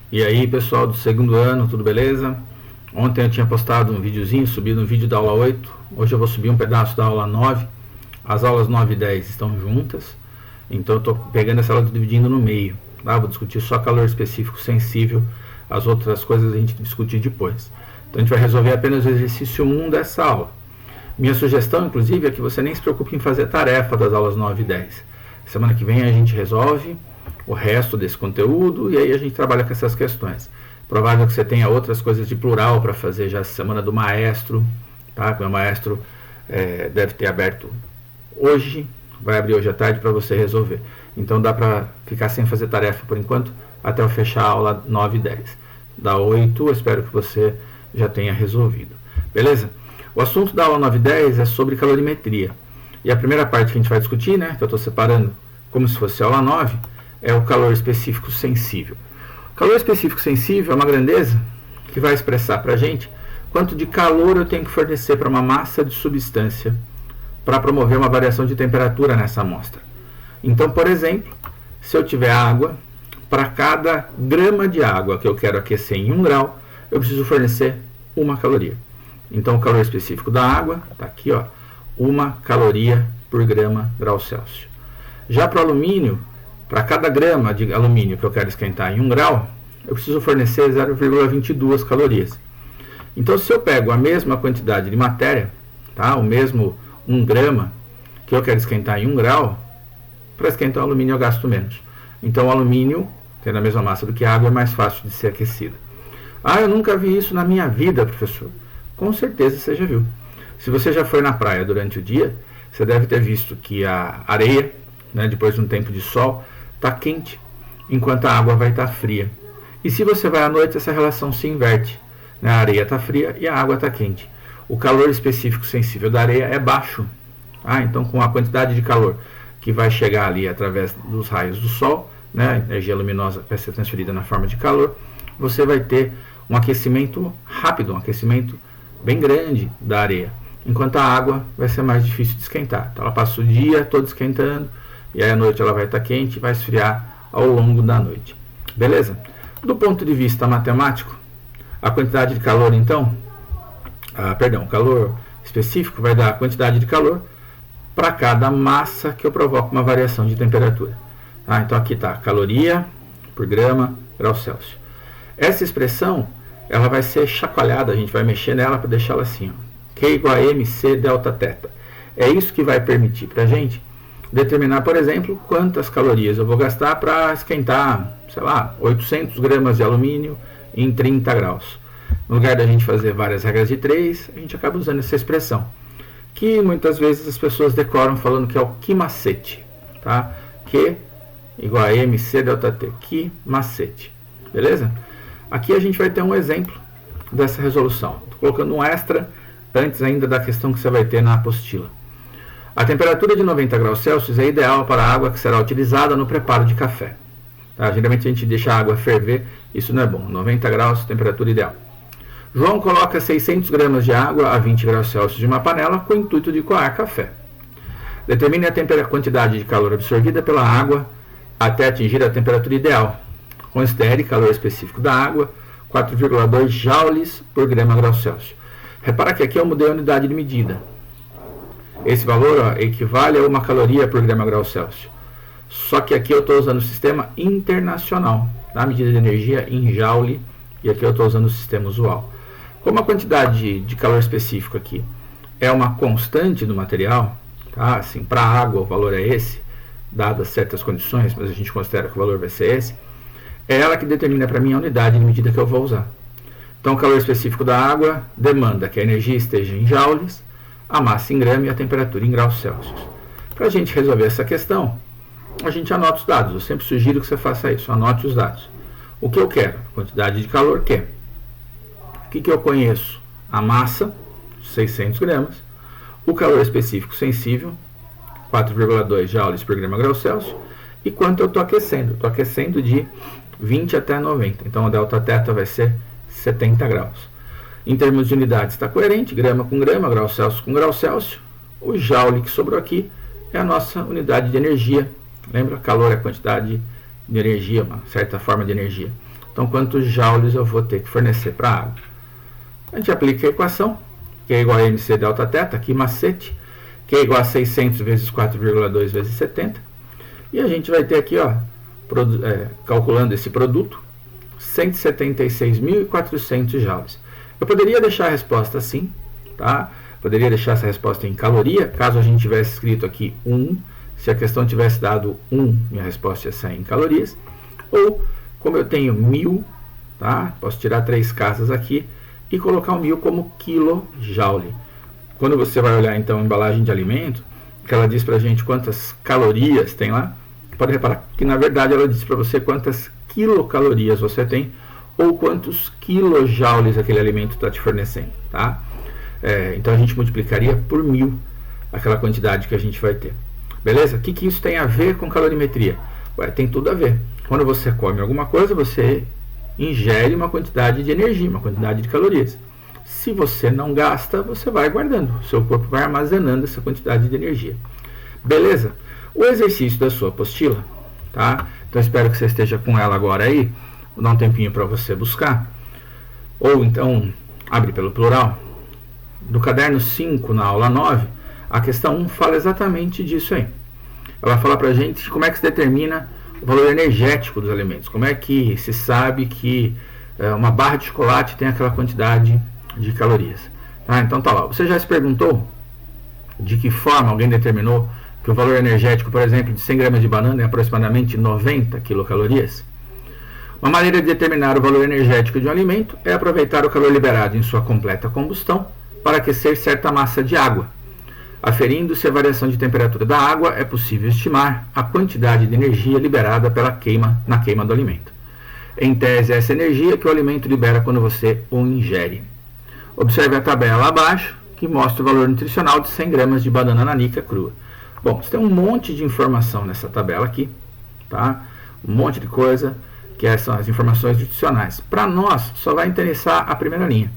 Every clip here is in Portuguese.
E aí, pessoal do segundo ano, tudo beleza? Ontem eu tinha postado um videozinho, subido um vídeo da aula 8. Hoje eu vou subir um pedaço da aula 9. As aulas 9 e 10 estão juntas, então eu estou pegando essa aula e dividindo no meio. Tá? Vou discutir só calor específico sensível, as outras coisas a gente discutir depois. Então a gente vai resolver apenas o exercício 1 dessa aula. Minha sugestão, inclusive, é que você nem se preocupe em fazer tarefa das aulas 9 e 10. Semana que vem a gente resolve o resto desse conteúdo e aí a gente trabalha com essas questões. Provável que você tenha outras coisas de plural para fazer já essa semana do maestro, tá? O meu maestro deve ter aberto hoje, vai abrir hoje à tarde para você resolver. Então dá para ficar sem fazer tarefa por enquanto até eu fechar a aula 9 e 10. Da 8 eu espero que você já tenha resolvido. Beleza? O assunto da aula 9 e 10 é sobre calorimetria. E a primeira parte que a gente vai discutir, né, que eu estou separando como se fosse aula 9, é o calor específico sensível. O calor específico sensível é uma grandeza que vai expressar para a gente quanto de calor eu tenho que fornecer para uma massa de substância para promover uma variação de temperatura nessa amostra. Então, por exemplo, se eu tiver água, para cada grama de água que eu quero aquecer em 1 grau, eu preciso fornecer 1 caloria. Então, o calor específico da água está aqui, ó, 1 caloria por grama grau Celsius. Já para o alumínio, para cada grama de alumínio que eu quero esquentar em 1 grau, eu preciso fornecer 0,22 calorias. Então, se eu pego a mesma quantidade de matéria, tá, o mesmo 1 grama que eu quero esquentar em 1 grau, para esquentar o alumínio eu gasto menos. Então, o alumínio, tendo a mesma massa do que a água, é mais fácil de ser aquecido. Ah, eu nunca vi isso na minha vida, professor. Com certeza você já viu. Se você já foi na praia durante o dia, você deve ter visto que a areia, né, depois de um tempo de sol, está quente, enquanto a água vai estar fria. E se você vai à noite, essa relação se inverte. Né? A areia está fria e a água está quente. O calor específico sensível da areia é baixo. Então, com a quantidade de calor que vai chegar ali através dos raios do sol, né, a energia luminosa vai ser transferida na forma de calor, você vai ter um aquecimento rápido, um aquecimento bem grande da areia. Enquanto a água vai ser mais difícil de esquentar. Então, ela passa o dia todo esquentando, e aí à noite ela vai estar quente e vai esfriar ao longo da noite. Beleza? Do ponto de vista matemático, a quantidade de calor, então, o calor específico vai dar a quantidade de calor para cada massa que eu provoco uma variação de temperatura. Então aqui está caloria por grama grau Celsius. Essa expressão ela vai ser chacoalhada, a gente vai mexer nela para deixá-la assim, ó. Q igual a mc delta θ. É isso que vai permitir para a gente determinar, por exemplo, quantas calorias eu vou gastar para esquentar, sei lá, 800 gramas de alumínio em 30 graus. No lugar da gente fazer várias regras de 3, a gente acaba usando essa expressão, que muitas vezes as pessoas decoram falando que é o Q macete. Tá? Q igual a mc delta t, Q macete. Beleza? Aqui a gente vai ter um exemplo dessa resolução. Estou colocando um extra antes ainda da questão que você vai ter na apostila. A temperatura de 90 graus Celsius é ideal para a água que será utilizada no preparo de café. Tá? Geralmente a gente deixa a água ferver, isso não é bom. 90 graus, temperatura ideal. João coloca 600 gramas de água a 20 graus Celsius de uma panela com o intuito de coar café. Determine a quantidade de calor absorvida pela água até atingir a temperatura ideal. Considere calor específico da água, 4,2 joules por grama grau Celsius. Repara que aqui eu mudei a unidade de medida. Esse valor equivale a 1 caloria por grama grau Celsius. Só que aqui eu estou usando o sistema internacional, a medida de energia em joule, e aqui eu estou usando o sistema usual. Como a quantidade de calor específico aqui é uma constante do material, tá? Assim, para a água o valor é esse, dadas certas condições, mas a gente considera que o valor vai ser esse, é ela que determina para mim a unidade de medida que eu vou usar. Então, o calor específico da água demanda que a energia esteja em joules, a massa em grama e a temperatura em graus Celsius. Para a gente resolver essa questão, a gente anota os dados. Eu sempre sugiro que você faça isso, anote os dados. O que eu quero? Quantidade de calor, Q. O que eu conheço? A massa, 600 gramas. O calor específico sensível, 4,2 joules por grama grau Celsius. E quanto eu estou aquecendo? Estou aquecendo de 20 até 90. Então, a delta θ vai ser 70 graus. Em termos de unidades, está coerente, grama com grama, grau Celsius com grau Celsius. O joule que sobrou aqui é a nossa unidade de energia. Lembra? Calor é a quantidade de energia, uma certa forma de energia. Então, quantos joules eu vou ter que fornecer para a água? A gente aplica a equação, que é igual a mc delta θ, aqui macete, que é igual a 600 vezes 4,2 vezes 70. E a gente vai ter aqui, ó, calculando esse produto, 176.400 joules. Eu poderia deixar a resposta assim, tá? Poderia deixar essa resposta em caloria, caso a gente tivesse escrito aqui 1. Se a questão tivesse dado 1, minha resposta ia sair em calorias. Ou, como eu tenho 1000, tá? Posso tirar 3 casas aqui e colocar o 1000 como quilojoule. Quando você vai olhar, então, a embalagem de alimento, que ela diz pra gente quantas calorias tem lá, pode reparar que, na verdade, ela diz para você quantas quilocalorias você tem ou quantos quilojoules aquele alimento está te fornecendo, tá? Então, a gente multiplicaria por 1000 aquela quantidade que a gente vai ter. Beleza? O que isso tem a ver com calorimetria? Tem tudo a ver. Quando você come alguma coisa, você ingere uma quantidade de energia, uma quantidade de calorias. Se você não gasta, você vai guardando. O seu corpo vai armazenando essa quantidade de energia. Beleza? O exercício da sua apostila, tá? Então, espero que você esteja com ela agora aí. Vou dar um tempinho para você buscar. Ou então, abre pelo plural. No caderno 5, na aula 9, a questão 1 fala exatamente disso aí. Ela fala pra gente como é que se determina o valor energético dos alimentos. Como é que se sabe que uma barra de chocolate tem aquela quantidade de calorias. Então tá lá. Você já se perguntou de que forma alguém determinou que o valor energético, por exemplo, de 100 gramas de banana é aproximadamente 90 quilocalorias? Uma maneira de determinar o valor energético de um alimento é aproveitar o calor liberado em sua completa combustão para aquecer certa massa de água. Aferindo-se a variação de temperatura da água, é possível estimar a quantidade de energia liberada na queima do alimento. Em tese, essa energia que o alimento libera quando você o ingere. Observe a tabela abaixo, que mostra o valor nutricional de 100 gramas de banana nanica crua. Bom, você tem um monte de informação nessa tabela aqui, tá? Um monte de coisa, que são as informações nutricionais. Para nós, só vai interessar a primeira linha.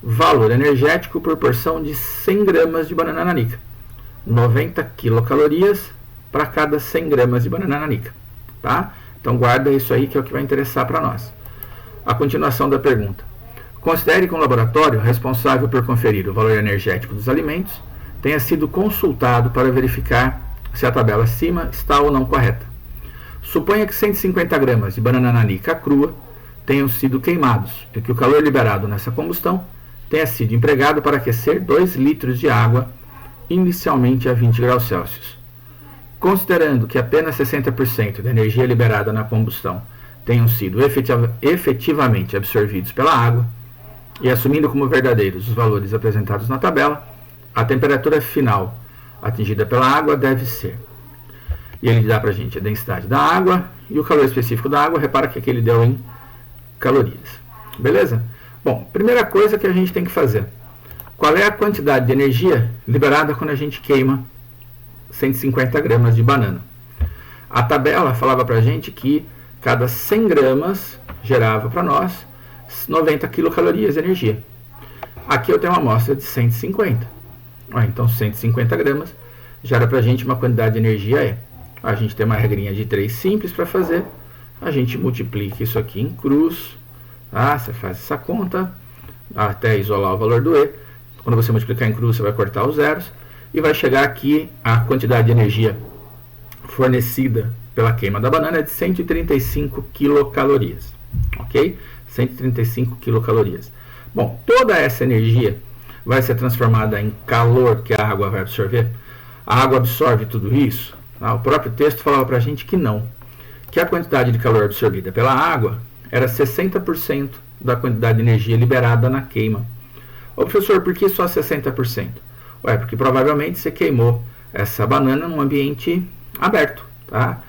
Valor energético por porção de 100 gramas de banana nanica. 90 quilocalorias para cada 100 gramas de banana nanica, tá? Então guarda isso aí que é o que vai interessar para nós. A continuação da pergunta. Considere que um laboratório responsável por conferir o valor energético dos alimentos tenha sido consultado para verificar se a tabela acima está ou não correta. Suponha que 150 gramas de banana nanica crua tenham sido queimados e que o calor liberado nessa combustão tenha sido empregado para aquecer 2 litros de água, inicialmente a 20 graus Celsius. Considerando que apenas 60% da energia liberada na combustão tenham sido efetivamente absorvidos pela água, e assumindo como verdadeiros os valores apresentados na tabela, a temperatura final atingida pela água deve ser. E ele dá para a gente a densidade da água e o calor específico da água. Repara que aqui ele deu em calorias. Beleza? Bom, primeira coisa que a gente tem que fazer. Qual é a quantidade de energia liberada quando a gente queima 150 gramas de banana? A tabela falava para a gente que cada 100 gramas gerava para nós 90 quilocalorias de energia. Aqui eu tenho uma amostra de 150. Então 150 gramas gera para a gente uma quantidade de energia A gente tem uma regrinha de 3 simples para fazer. A gente multiplica isso aqui em cruz. Tá? Você faz essa conta até isolar o valor do E. Quando você multiplicar em cruz, você vai cortar os zeros. E vai chegar aqui a quantidade de energia fornecida pela queima da banana é de 135 quilocalorias. Ok? 135 quilocalorias. Bom, toda essa energia vai ser transformada em calor que a água vai absorver. A água absorve tudo isso? O próprio texto falava para a gente que não. Que a quantidade de calor absorvida pela água era 60% da quantidade de energia liberada na queima. Ô professor, por que só 60%? Porque provavelmente você queimou essa banana num ambiente aberto, tá?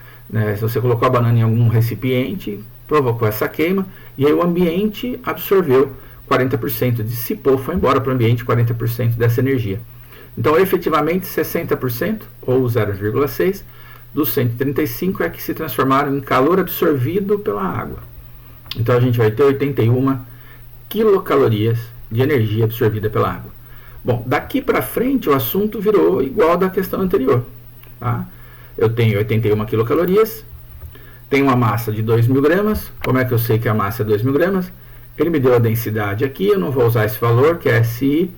Se você colocou a banana em algum recipiente, provocou essa queima, e aí o ambiente absorveu 40%, dissipou, foi embora para o ambiente 40% dessa energia. Então, efetivamente, 60%, ou 0,6%, dos 135 é que se transformaram em calor absorvido pela água. Então, a gente vai ter 81 quilocalorias de energia absorvida pela água. Bom, daqui para frente, o assunto virou igual da questão anterior. Tá? Eu tenho 81 quilocalorias, tem uma massa de 2.000 gramas. Como é que eu sei que a massa é 2.000 gramas? Ele me deu a densidade aqui, eu não vou usar esse valor, que é SI.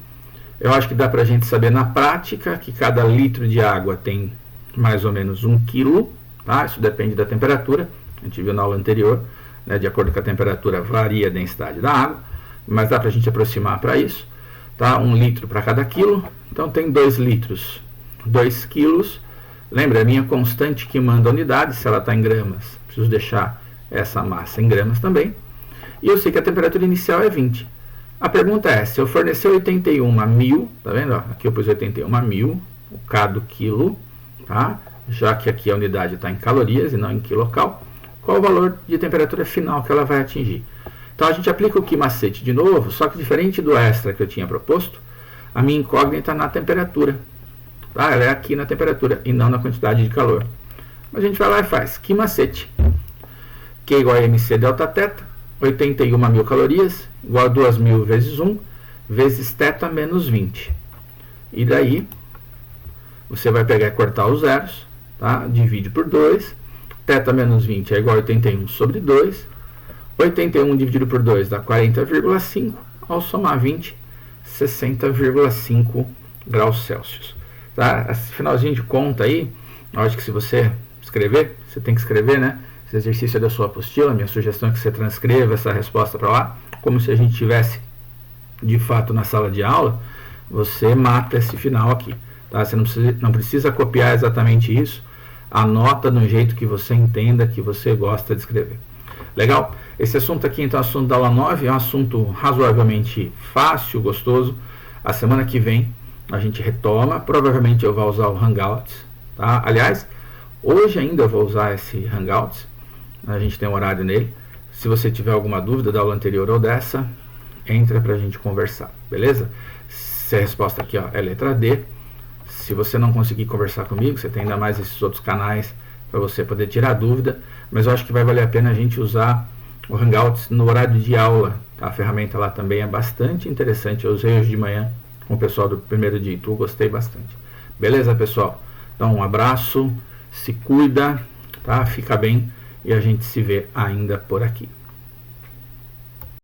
Eu acho que dá para a gente saber na prática que cada litro de água tem mais ou menos 1 kg, tá? Isso depende da temperatura, a gente viu na aula anterior, né? De acordo com a temperatura varia a densidade da água, mas dá para a gente aproximar para isso, tá? 1 litro para cada quilo, então tem 2 litros, 2 quilos. Lembra, a minha constante que manda a unidade, se ela está em gramas, preciso deixar essa massa em gramas também. E eu sei que a temperatura inicial é 20. A pergunta é, se eu fornecer 81 a 1000, tá vendo? Ó, aqui eu pus 81 a 1000, o K do quilo, tá? Já que aqui a unidade está em calorias e não em quilocal, qual o valor de temperatura final que ela vai atingir? Então a gente aplica o que macete de novo, só que diferente do extra que eu tinha proposto, a minha incógnita está na temperatura. Tá? Ela é aqui na temperatura e não na quantidade de calor. A gente vai lá e faz que macete. Q igual a MC delta θ, 81.000 calorias, igual a 2.000 vezes 1, vezes θ menos 20. E daí, você vai pegar e cortar os zeros, tá? Divide por 2, θ menos 20 é igual a 81 sobre 2, 81 dividido por 2 dá 40,5, ao somar 20, 60,5 graus Celsius. Tá? Esse finalzinho de conta aí, eu acho que se você escrever, você tem que escrever, né? Esse exercício é da sua apostila, minha sugestão é que você transcreva essa resposta para lá, como se a gente estivesse de fato na sala de aula. Você mata esse final aqui, tá? Você não precisa copiar exatamente isso, anota de um jeito que você entenda, que você gosta de escrever. Legal? Esse assunto aqui, então, assunto da aula 9, é um assunto razoavelmente fácil, gostoso. A semana que vem a gente retoma, provavelmente eu vou usar o Hangouts, tá? Aliás, hoje ainda eu vou usar esse Hangouts, a gente tem um horário nele. Se você tiver alguma dúvida da aula anterior ou dessa, entra pra gente conversar, beleza? Se a resposta aqui, ó, é letra D. Se você não conseguir conversar comigo, você tem ainda mais esses outros canais para você poder tirar dúvida, mas eu acho que vai valer a pena a gente usar o Hangouts no horário de aula. A ferramenta lá também é bastante interessante, eu usei hoje de manhã com o pessoal do primeiro dia Itu, gostei bastante. Beleza, pessoal? Então, um abraço, se cuida, tá? Fica bem e a gente se vê ainda por aqui.